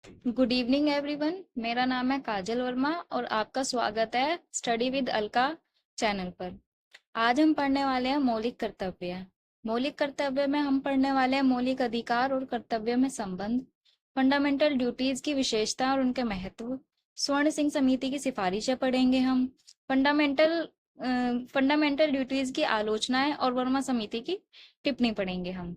Good evening everyone. मेरा नाम है काजल वर्मा और आपका स्वागत है स्टडी विद अलका चैनल पर। आज हम पढ़ने वाले हैं मौलिक कर्तव्य। मौलिक कर्तव्य में हम पढ़ने वाले हैं मौलिक अधिकार और कर्तव्य में संबंध, फंडामेंटल ड्यूटीज की विशेषता और उनके महत्व, स्वर्ण सिंह समिति की सिफारिशें पढ़ेंगे हम, फंडामेंटल फंडामेंटल ड्यूटीज की आलोचनाएं और वर्मा समिति की टिप्पणी पढ़ेंगे हम।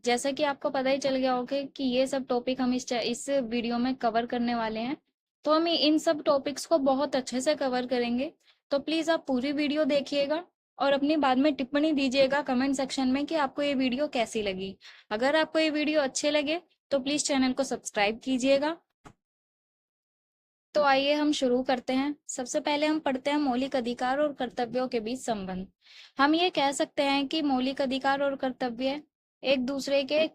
जैसा कि आपको पता ही चल गया होगा कि ये सब टॉपिक हम इस वीडियो में कवर करने वाले हैं, तो हम इन सब टॉपिक्स को बहुत अच्छे से कवर करेंगे। तो प्लीज़ आप पूरी वीडियो देखिएगा और अपनी बाद में टिप्पणी दीजिएगा कमेंट सेक्शन में कि आपको ये वीडियो कैसी लगी। अगर आपको ये वीडियो अच्छे लगे तो प्लीज़ चैनल को सब्सक्राइब कीजिएगा। तो आइए हम शुरू करते हैं। सबसे पहले हम पढ़ते हैं मौलिक अधिकार और कर्तव्यों के बीच संबंध। हम ये कह सकते हैं कि मौलिक अधिकार और कर्तव्य एक दूसरे के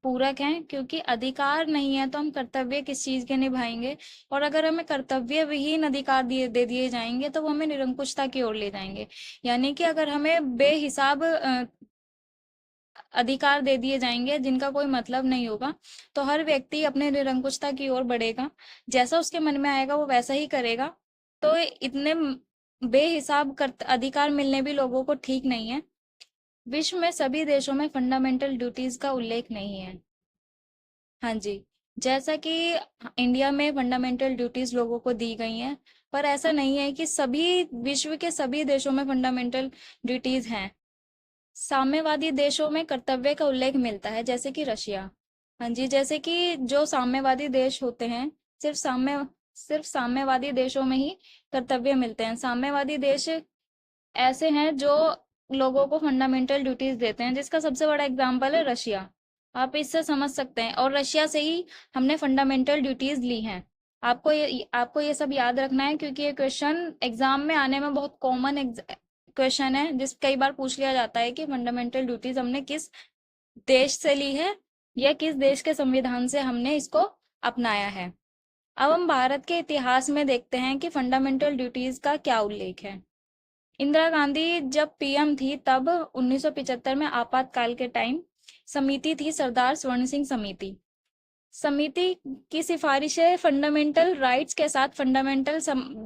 पूरक हैं, क्योंकि अधिकार नहीं है तो हम कर्तव्य किस चीज के निभाएंगे। और अगर हमें कर्तव्य विहीन अधिकार दे दिए जाएंगे तो वो हमें निरंकुशता की ओर ले जाएंगे। यानी कि अगर हमें बेहिसाब अधिकार दे दिए जाएंगे जिनका कोई मतलब नहीं होगा, तो हर व्यक्ति अपने निरंकुशता की ओर बढ़ेगा। जैसा उसके मन में आएगा वो वैसा ही करेगा। तो इतने बेहिसाब अधिकार मिलने भी लोगों को ठीक नहीं है। विश्व में सभी देशों में फंडामेंटल ड्यूटीज का उल्लेख नहीं है। हाँ जी, जैसा कि इंडिया में फंडामेंटल ड्यूटीज लोगों को दी गई हैं, पर ऐसा नहीं है कि सभी विश्व के सभी देशों में फंडामेंटल ड्यूटीज हैं। साम्यवादी देशों में कर्तव्य का उल्लेख मिलता है, जैसे कि रशिया। हाँ जी, जैसे कि जो साम्यवादी देश होते हैं, सिर्फ साम्यवादी देशों में ही कर्तव्य मिलते हैं। साम्यवादी देश ऐसे हैं जो लोगों को फंडामेंटल ड्यूटीज देते हैं, जिसका सबसे बड़ा एग्जाम्पल है रशिया। आप इससे समझ सकते हैं, और रशिया से ही हमने फंडामेंटल ड्यूटीज ली हैं। आपको ये सब याद रखना है, क्योंकि ये क्वेश्चन एग्जाम में आने में बहुत कॉमन क्वेश्चन है, जिस कई बार पूछ लिया जाता है कि फंडामेंटल ड्यूटीज हमने किस देश से ली है या किस देश के संविधान से हमने इसको अपनाया है। अब हम भारत के इतिहास में देखते हैं कि फंडामेंटल ड्यूटीज का क्या उल्लेख है। इंदिरा गांधी जब पीएम थी तब 1975 में आपातकाल के टाइम समिति थी, सरदार स्वर्ण सिंह समिति। समिति की सिफारिशें फंडामेंटल राइट्स के साथ फंडामेंटल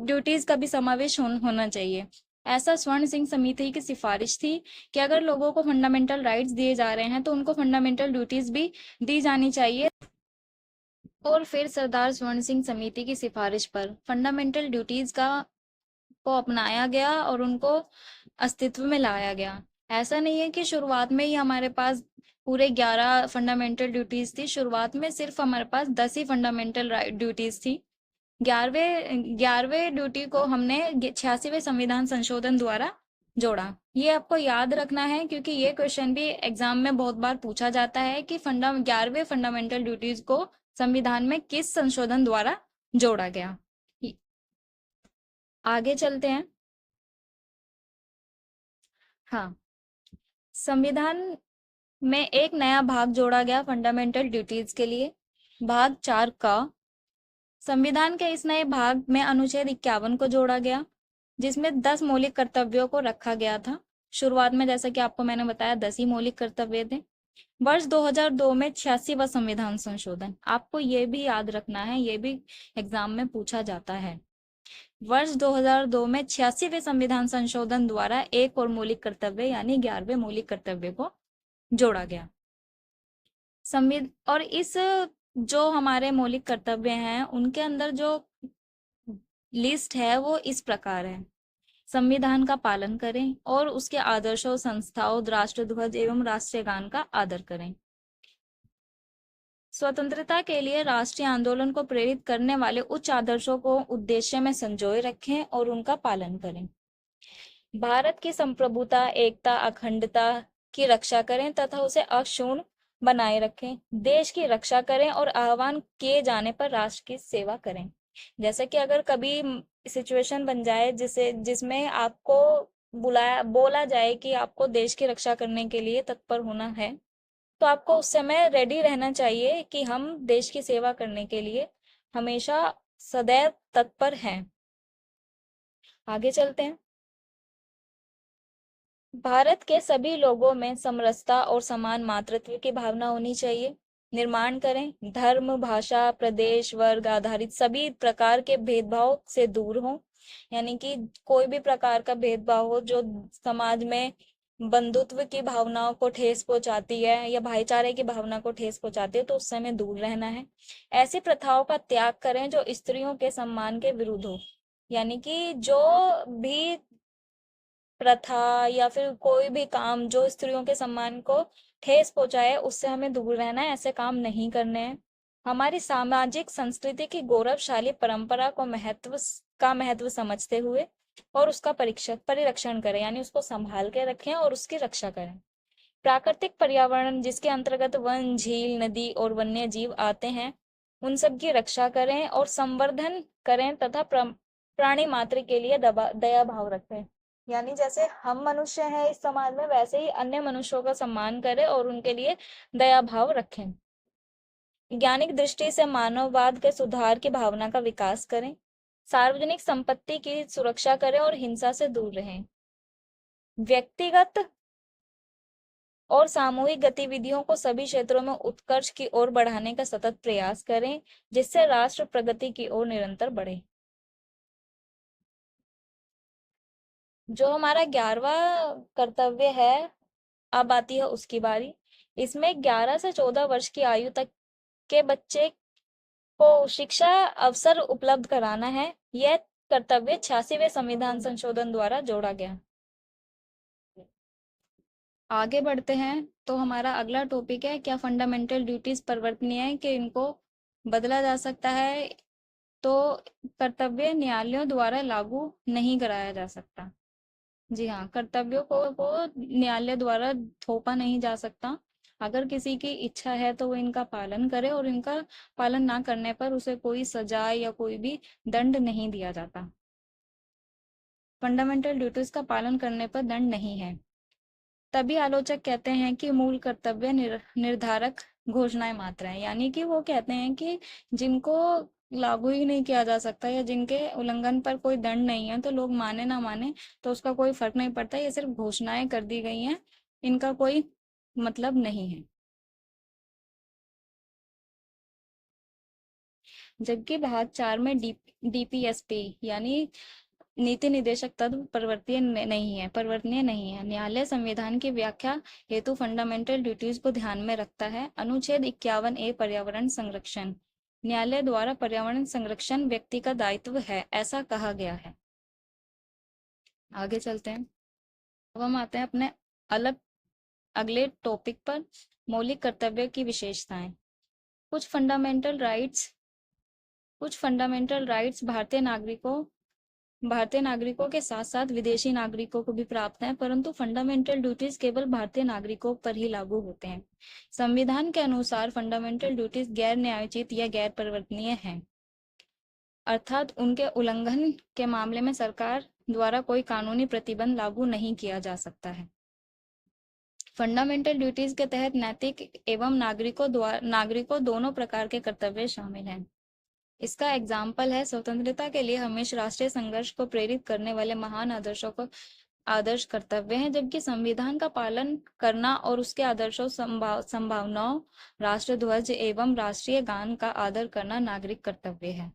ड्यूटीज का भी समावेश होना चाहिए। ऐसा स्वर्ण सिंह समिति की सिफारिश थी कि अगर लोगों को फंडामेंटल राइट्स दिए जा रहे हैं तो उनको फंडामेंटल ड्यूटीज भी दी जानी चाहिए। और फिर सरदार स्वर्ण सिंह समिति की सिफारिश पर फंडामेंटल ड्यूटीज को अपनाया गया और उनको अस्तित्व में लाया गया। ऐसा नहीं है कि शुरुआत में ही हमारे पास पूरे 11 फंडामेंटल ड्यूटीज थी। शुरुआत में सिर्फ हमारे पास 10 ही फंडामेंटल ड्यूटीज थी। 11वें ड्यूटी को हमने 86वें संविधान संशोधन द्वारा जोड़ा। ये आपको याद रखना है, क्योंकि ये क्वेश्चन भी एग्जाम में बहुत बार पूछा जाता है कि 11वें फंडामेंटल ड्यूटीज को संविधान में किस संशोधन द्वारा जोड़ा गया। आगे चलते हैं। हाँ, संविधान में एक नया भाग जोड़ा गया फंडामेंटल ड्यूटीज के लिए, भाग 4 का। संविधान के इस नए भाग में अनुच्छेद 51 को जोड़ा गया, जिसमें 10 मौलिक कर्तव्यों को रखा गया था। शुरुआत में जैसा कि आपको मैंने बताया 10 ही मौलिक कर्तव्य थे। वर्ष 2002 में 86वां संविधान संशोधन, आपको ये भी याद रखना है, ये भी एग्जाम में पूछा जाता है। वर्ष 2002 में 86वें संविधान संशोधन द्वारा एक और मौलिक कर्तव्य यानी 11वें मौलिक कर्तव्य को जोड़ा गया। और इस जो हमारे मौलिक कर्तव्य हैं उनके अंदर जो लिस्ट है वो इस प्रकार है। संविधान का पालन करें और उसके आदर्शों, संस्थाओं, राष्ट्रध्वज एवं राष्ट्रीय गान का आदर करें। स्वतंत्रता के लिए राष्ट्रीय आंदोलन को प्रेरित करने वाले उच्च आदर्शों को उद्देश्य में संजोए रखें और उनका पालन करें। भारत की संप्रभुता, एकता, अखंडता की रक्षा करें तथा उसे अक्षुण्ण बनाए रखें। देश की रक्षा करें और आह्वान किए जाने पर राष्ट्र की सेवा करें। जैसे कि अगर कभी सिचुएशन बन जाए जिसमें आपको बोला जाए कि आपको देश की रक्षा करने के लिए तत्पर होना है, तो आपको उस समय रेडी रहना चाहिए कि हम देश की सेवा करने के लिए हमेशा सदैव तत्पर हैं। आगे चलते हैं। भारत के सभी लोगों में समरसता और समान मातृत्व की भावना होनी चाहिए। निर्माण करें, धर्म, भाषा, प्रदेश, वर्ग आधारित सभी प्रकार के भेदभाव से दूर हों। यानी कि कोई भी प्रकार का भेदभाव हो जो समाज में बंधुत्व की भावनाओं को ठेस पहुंचाती है या भाईचारे की भावना को ठेस पहुंचाती है, तो उससे हमें दूर रहना है। ऐसी प्रथाओं का त्याग करें जो स्त्रियों के सम्मान के विरुद्ध हो। यानी कि जो भी प्रथा या फिर कोई भी काम जो स्त्रियों के सम्मान को ठेस पहुंचाए, उससे हमें दूर रहना है, ऐसे काम नहीं करने हैं। हमारी सामाजिक संस्कृति की गौरवशाली परंपरा को महत्व समझते हुए और उसका परीक्षक परिरक्षण करें, यानी उसको संभाल के रखें और उसकी रक्षा करें। प्राकृतिक पर्यावरण जिसके अंतर्गत वन, झील, नदी और वन्य जीव आते हैं, उन सब की रक्षा करें और संवर्धन करें तथा प्राणी मात्र के लिए दया भाव रखें। यानी जैसे हम मनुष्य हैं इस समाज में, वैसे ही अन्य मनुष्यों का सम्मान करें और उनके लिए दया भाव रखें। वैज्ञानिक दृष्टि से मानववाद के सुधार की भावना का विकास करें। सार्वजनिक संपत्ति की सुरक्षा करें और हिंसा से दूर रहें। व्यक्तिगत और सामूहिक गतिविधियों को सभी क्षेत्रों में उत्कर्ष की ओर बढ़ाने का सतत प्रयास करें, जिससे राष्ट्र प्रगति की ओर निरंतर बढ़े। जो हमारा 11वां कर्तव्य है, अब आती है उसकी बारी। इसमें 11 से 14 वर्ष की आयु तक के बच्चे को शिक्षा अवसर उपलब्ध कराना है। यह कर्तव्य 86वें संविधान संशोधन द्वारा जोड़ा गया। आगे बढ़ते हैं तो हमारा अगला टॉपिक है, क्या फंडामेंटल ड्यूटीज परिवर्तनीय है कि इनको बदला जा सकता है? तो कर्तव्य न्यायालयों द्वारा लागू नहीं कराया जा सकता। जी हाँ, कर्तव्यों को न्यायालय द्वारा थोपा नहीं जा सकता। अगर किसी की इच्छा है तो वो इनका पालन करे और इनका पालन ना करने पर उसे कोई सजा या कोई भी दंड नहीं दिया जाता। फंडामेंटल ड्यूटीज का पालन करने पर दंड नहीं है। तभी आलोचक कहते हैं कि मूल कर्तव्य निर्धारक घोषणाएं मात्र हैं। यानी कि वो कहते हैं कि जिनको लागू ही नहीं किया जा सकता या जिनके उल्लंघन पर कोई दंड नहीं है, तो लोग माने ना माने तो उसका कोई फर्क नहीं पड़ता। ये सिर्फ घोषणाएं कर दी गई हैं, इनका कोई मतलब नहीं है। जबकि भाग 4 में डीपीएसपी यानी नीति निदेशक तत्व परिवर्तनीय नहीं है। न्यायालय संविधान की व्याख्या हेतु फंडामेंटल ड्यूटीज को ध्यान में रखता है। अनुच्छेद 51A पर्यावरण संरक्षण, न्यायालय द्वारा पर्यावरण संरक्षण व्यक्ति का दायित्व है, ऐसा कहा गया है। आगे चलते हैं। अब हम आते हैं अपने अलग अगले टॉपिक पर, मौलिक कर्तव्य की विशेषताएं। कुछ फंडामेंटल राइट्स भारतीय नागरिकों के साथ साथ विदेशी नागरिकों को भी प्राप्त हैं, परंतु फंडामेंटल ड्यूटीज केवल भारतीय नागरिकों पर ही लागू होते हैं। संविधान के अनुसार फंडामेंटल ड्यूटीज गैर न्यायोचित या गैर परिवर्तनीय हैं, अर्थात उनके उल्लंघन के मामले में सरकार द्वारा कोई कानूनी प्रतिबंध लागू नहीं किया जा सकता है। फंडामेंटल ड्यूटीज के तहत नैतिक एवं नागरिकों दोनों प्रकार के कर्तव्य शामिल हैं। इसका एग्जाम्पल है स्वतंत्रता के लिए हमेशा राष्ट्रीय संघर्ष को प्रेरित करने वाले महान आदर्शों को आदर्श कर्तव्य हैं, जबकि संविधान का पालन करना और उसके आदर्शों संभावनाओं, राष्ट्र ध्वज एवं राष्ट्रीय गान का आदर करना नागरिक कर्तव्य है।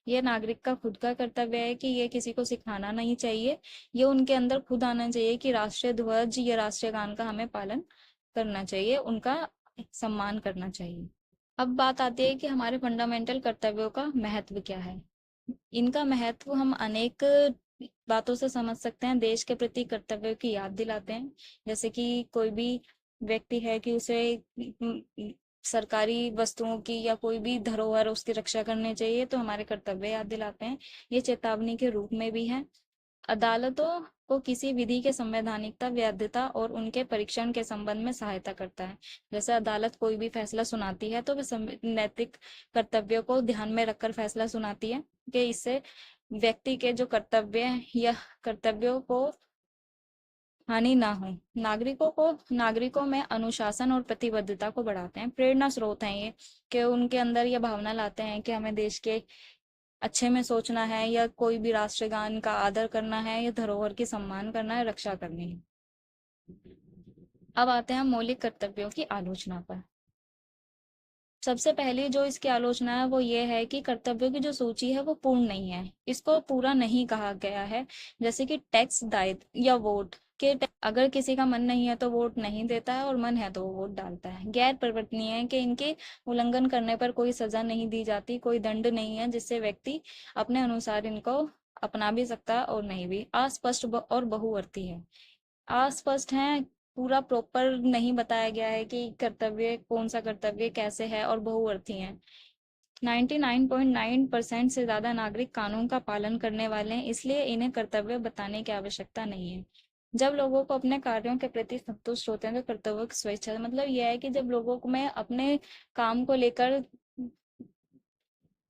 यह नागरिक का खुद का कर्तव्य है कि ये किसी को सिखाना नहीं चाहिए, ये उनके अंदर खुद आना चाहिए कि राष्ट्रीय ध्वज या राष्ट्रीय गान का हमें पालन करना चाहिए, उनका सम्मान करना चाहिए। अब बात आती है कि हमारे फंडामेंटल कर्तव्यों का महत्व क्या है। इनका महत्व हम अनेक बातों से समझ सकते हैं। देश के प्रति कर्तव्यों की याद दिलाते हैं, जैसे कि कोई भी व्यक्ति है कि उसे सरकारी वस्तुओं की या कोई भी धरोहर उसकी रक्षा करनी चाहिए, तो हमारे कर्तव्य याद दिलाते हैं। ये चेतावनी के रूप में भी है। अदालतों को किसी विधि के संवैधानिकता, वैधता और उनके परीक्षण के संबंध में सहायता करता है। जैसे अदालत कोई भी फैसला सुनाती है तो वह नैतिक कर्तव्यों को ध्यान में रखकर फैसला सुनाती है कि इससे व्यक्ति के जो कर्तव्य या कर्तव्यों को हानि ना हो। नागरिकों में अनुशासन और प्रतिबद्धता को बढ़ाते हैं। प्रेरणा स्रोत हैं ये, कि उनके अंदर ये भावना लाते हैं कि हमें देश के अच्छे में सोचना है या कोई भी राष्ट्रगान का आदर करना है या धरोहर की सम्मान करना है, रक्षा करनी है। अब आते हैं मौलिक कर्तव्यों की आलोचना पर। सबसे पहली जो इसकी आलोचना है वो ये है कि कर्तव्यों की जो सूची है वो पूर्ण नहीं है, इसको पूरा नहीं कहा गया है। जैसे कि टैक्स, दायित्व या वोट अगर किसी का मन नहीं है तो वोट नहीं देता है, और मन है तो वो वोट डालता है। गैर परिवर्तनीय है कि इनके उल्लंघन करने पर कोई सजा नहीं दी जाती, कोई दंड नहीं है, जिससे व्यक्ति अपने अनुसार इनको अपना भी सकता है और नहीं भी। अस्पष्ट और बहुअर्थी है। अस्पष्ट है, पूरा प्रॉपर नहीं बताया गया है कि कर्तव्य कौन सा कर्तव्य कैसे है, और बहुअर्थी है। 99.9% से ज्यादा नागरिक कानून का पालन करने वाले हैं, इसलिए इन्हें कर्तव्य बताने की आवश्यकता नहीं है। जब लोगों को अपने कार्यों के प्रति संतुष्ट होते हैं तो कर्तव्य की स्वेच्छा, मतलब यह है कि जब लोगों को मैं अपने काम को लेकर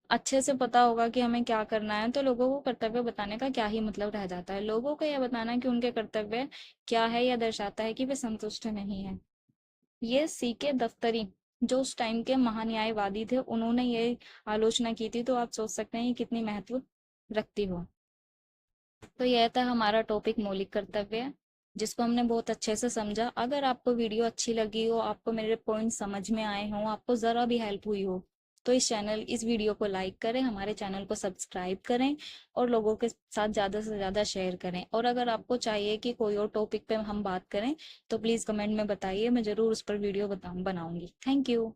अच्छे से पता होगा कि हमें क्या करना है, तो लोगों को कर्तव्य बताने का क्या ही मतलब रह जाता है। लोगों को यह बताना कि उनके कर्तव्य क्या है, यह दर्शाता है कि वे संतुष्ट नहीं है। ये सीके दफ्तरी, जो उस टाइम के महान्यायवादी थे, उन्होंने ये आलोचना की थी, तो आप सोच सकते हैं ये कितनी महत्व रखती हो। तो यह था हमारा टॉपिक मौलिक कर्तव्य, जिसको हमने बहुत अच्छे से समझा। अगर आपको वीडियो अच्छी लगी हो, आपको मेरे पॉइंट समझ में आए हों, आपको ज़रा भी हेल्प हुई हो, तो इस वीडियो को लाइक करें, हमारे चैनल को सब्सक्राइब करें, और लोगों के साथ ज़्यादा से ज़्यादा शेयर करें। और अगर आपको चाहिए कि कोई और टॉपिक पे हम बात करें, तो प्लीज़ कमेंट में बताइए, मैं ज़रूर उस पर वीडियो बनाऊंगी। Thank you.